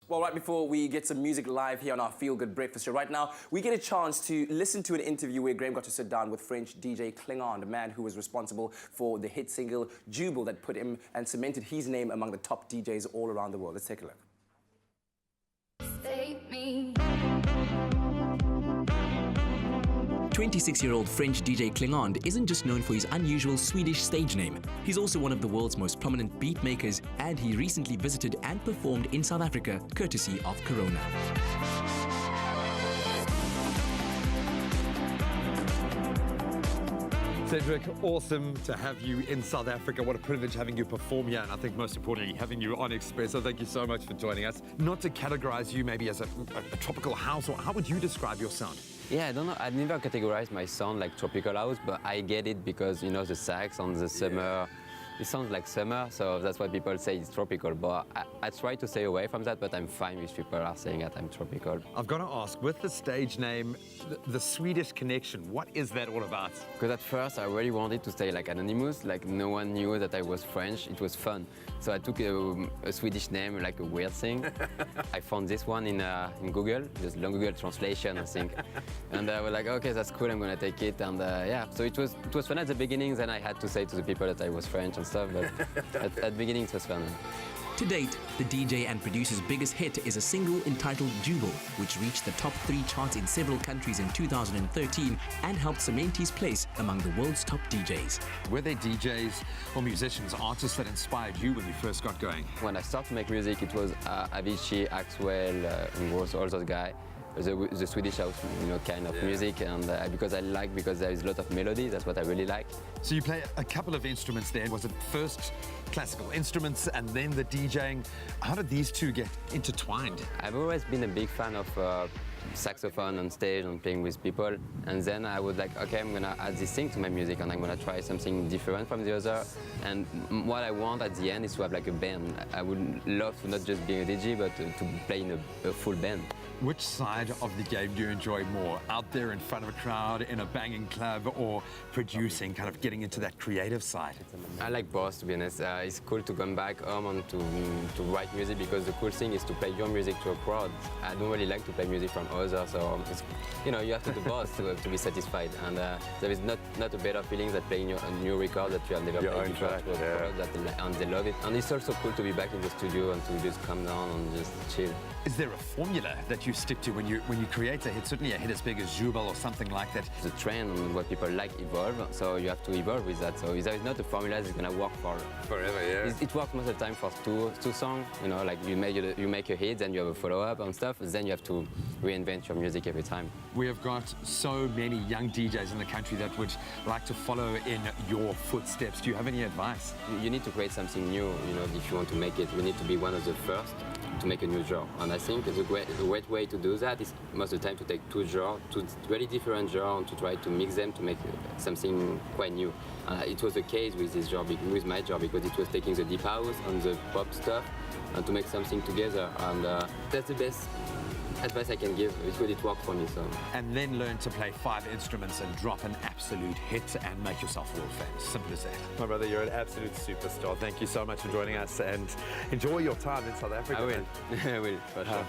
Well, right before we get some music live here on our Feel Good Breakfast show, right now, we get a chance to listen to an interview where Graeme got to sit down with French DJ-Klingande, a man who was responsible for the hit single Jubel that put him and cemented his name among the top DJs all around the world. Let's take a look. Save me. 26-year-old French DJ-Klingande isn't just known for his unusual Swedish stage name. He's also one of the world's most prominent beat makers, and he recently visited and performed in South Africa, courtesy of Corona. Cedric, awesome to have you in South Africa. What a privilege having you perform here, and I think most importantly, having you on Expresso. Thank you so much for joining us. Not to categorize you maybe as a tropical house, or how would you describe your sound? Yeah, I don't know. I'd never categorized my sound like tropical house, but I get it because, you know, the sax on the summer, it sounds like summer, so that's why people say it's tropical. But I try to stay away from that, but I'm fine with people are saying that I'm tropical. I've got to ask, with the stage name, the Swedish connection, what is that all about? Because at first I really wanted to stay like anonymous, like no one knew that I was French. It was fun. So I took a Swedish name, like a weird thing. I found this one in Google, just long Google translation, I think. And I was like, okay, that's cool, I'm gonna take it. And yeah, so it was fun at the beginning, then I had to say to the people that I was French and stuff, but at the beginning it was fun. To date, the DJ and producer's biggest hit is a single entitled Jubel, which reached the top 3 charts in several countries in 2013 and helped cement his place among the world's top DJs. Were there DJs or musicians, artists that inspired you when you first got going? When I started to make music, it was Avicii, Axwell, and all those guys. The Swedish house, you know, kind of music, and because there is a lot of melody, that's what I really like. So you play a couple of instruments there. Was it first classical instruments and then the DJing? How did these two get intertwined? I've always been a big fan of saxophone on stage and playing with people, and then I was like, okay, I'm gonna add this thing to my music and I'm gonna try something different from the other. And what I want at the end is to have like a band. I would love to not just be a DJ, but to play in a full band. Which side of the game do you enjoy more? Out there in front of a crowd, in a banging club, or producing, kind of getting into that creative side? I like both, to be honest. It's cool to come back home and to write music, because the cool thing is to play your music to a crowd. I don't really like to play music from others, so it's, you know, you have to do both to be satisfied. And there is not a better feeling than playing a new record that you have never played before to a crowd, and they love it. And it's also cool to be back in the studio and to just come down and just chill. Is there a formula that you stick to when you create a hit? Certainly a hit as big as Jubel or something like that. The trend and what people like evolve, so you have to evolve with that. So there is not a formula that's going to work for forever. Yeah. It works most of the time for two songs. You know, like you make a hit, then you have a follow-up and stuff. Then you have to reinvent your music every time. We have got so many young DJs in the country that would like to follow in your footsteps. Do you have any advice? You need to create something new. You know, if you want to make it, you need to be one of the first to make a new genre. And I think the great way to do that is most of the time to take two very different genres, and to try to mix them to make something quite new. It was the case with this genre, with my genre, because it was taking the deep house and the pop stuff and to make something together. And that's the best advice I can give, because it worked for me. So. And then learn to play 5 instruments and drop an absolute hit and make yourself world famous. Simple as that. My brother, you're an absolute superstar. Thank you so much for joining us, and enjoy your time in South Africa. I will. I will, for sure.